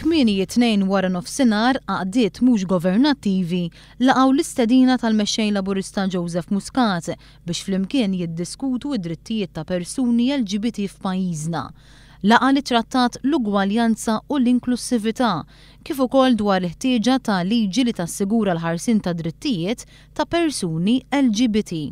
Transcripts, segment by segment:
Fil-8 it-tnejn wara nofsinhar għaqdiet mhux governattivi laqgħu l-istedina tal-mexxej Laburista Joseph Muscat biex flimkien jiddiskutu d-drittijiet ta' persuni LGBT f'pajjiżna. Laqa li trattat l-ugwaljanza u l-inklusività kif ukoll dwar il-ħtieġa ta' liġi li tassigura l-ħarsien ta' drittijiet ta' persuni LGBT.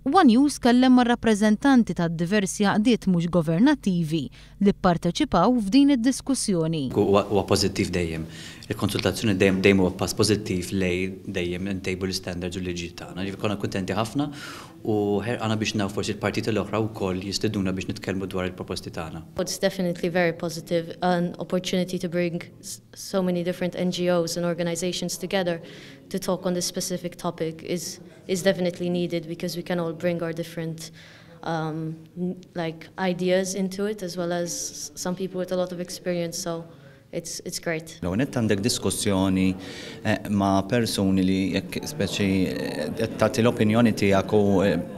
One News kellem ma' rappreżentanti ta' diversi għaqdiet mhux governattivi li pparteċipaw f'din id-diskussjoni. Huwa pożittiv dejjem. Il-konsultazzjoni dejjem huwa pass pożittiv lej dejjem intejbu l-standards u l-liġijiet tagħna. Konna kuntenti ħafna u ħerqana biex naw forsi l-partiti l-oħra wkoll jisteduna biex nitkellmu dwar il-proposti tagħna. It's definitely very positive, an opportunity to bring so many different NGOs and organizations together to talk on this specific topic is definitely needed because we can all bring our different ideas into it, as well as some people with a lot of experience, so it's great. Għonet għandek diskussjoni ma' persuni li speċi tagħti l-opinjoni tiegħek u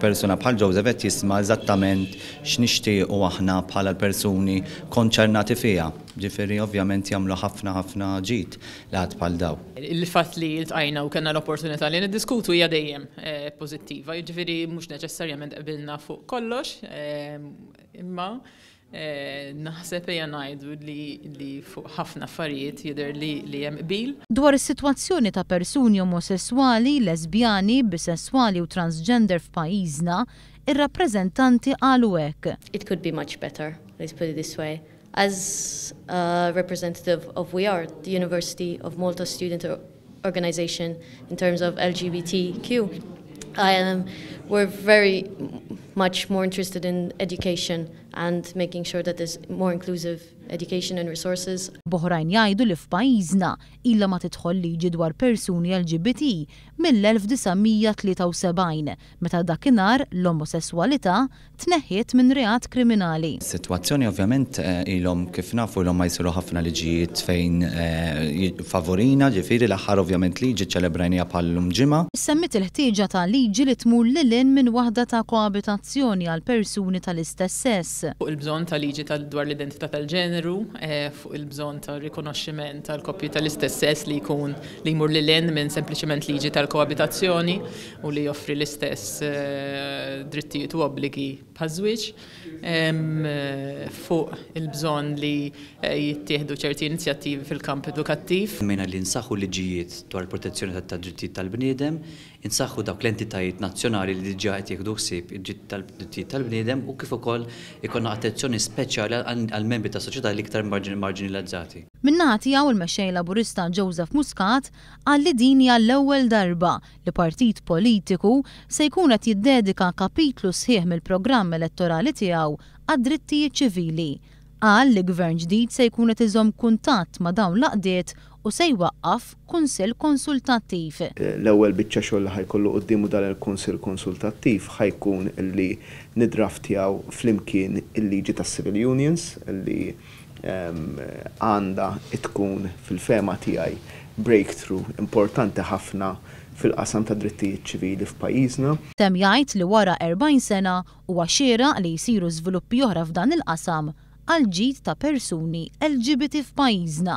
persuna bħal Joseph qed jisma' eżattament x'nixtiequ aħna bħala l-persuni konċernati fiha. Ġifieri ovvjament jagħmlu ħafna ġid laqgħat bħal daw. Il-fatt li ltqajna u kellna l-opportunità li niddiskutu hija dejjem pożittiva, jiġifieri mhux neċessarjament qabilna fuq kollox, imma naħseb ejja ngħidu li fuq ħafna affarijiet jidher li hemm qbil. Dwar is-sitwazzjoni ta' persuni omosessuali, lesbjani, bisessuali u transgender f'pajjiżna, ir-rappreżentanti qalu hekk. It could be much better, let's put it this way. As a representative of We Are, the University of Malta student organization in terms of LGBTQ, we're very much more interested in education and making sure that there's more inclusive education and resources. Boħrajn jgħidu li f'pajjiżna ilha ma tidħol liġi dwar persuni LGBT mill-1973 meta dakinhar l-omosessualità tneħħiet minn reat kriminali. Is-sitwazzjoni ovvjament ilhom kif nafu ilhom ma jsiru ħafna liġijiet fejn favorina, ġifieri l-aħħar ovvjament liġi ċelebrajnija bħallum ġimgħa. Semmit il-ħtieġa ta' liġi li tmur lilin minn waħda ta' koabitazzjoni għal persuni tal-istess sess. Fuq il-bżonn ta' liġi dwar l-identità tal-ġeneru, fuq il-bżonn ta' rikonoxximent tal-koppji tal-istess sess li jkun li jmur lilin minn sempliċement liġi tal-koabitazzjoni u li joffri l-istess drittijiet u obbligi bħaż-żwieġ. Fuq il-bżonn li jittieħdu ċerti inizjattivi fil-kamp edukattiv. Mejna li nsaħħu liġijiet dwar il-protezzjoni tad-drittijiet tal-bniedem, insaħħu dawk l-entitajiet nazzjonali li diġà qed jieħdu ħsieb id-drittijiet tal-bniedem u kif ukoll ikollna attenzjoni speċjali għall-membri tas-soċjetà li iktar marginalizzati. Min-naħa tiegħu il-mexxej Laburista Joseph Muscat qal li din hija l-ewwel darba li partit politiku se jkun qed jiddedika kapitlu sħiħ mill-programm elettorali tiegħu għad-drittijiet ċivili. Qal li gvern ġdid se jkun qed iżomm kuntatt ma' dawn l-għaqdiet u se jwaqqaf kunsill konsultattiv. L-ewwel biċċa xogħol li ħajkollu qudiemu dan il-kunsill konsultattiv ħajkun illi nidraftjaw flimkien il-liġi tas-civil unions illi għandha tkun fil-fema tiegħi breakthrough importanti ħafna fil-qasam ta' drittijiet ċivili f'pajjiżna. Tem jgħid li wara 40 sena huwa xieraq li jsiru żviluppi oħra f'dan il-qasam għal ġid ta' persuni LGBT f'pajjiżna.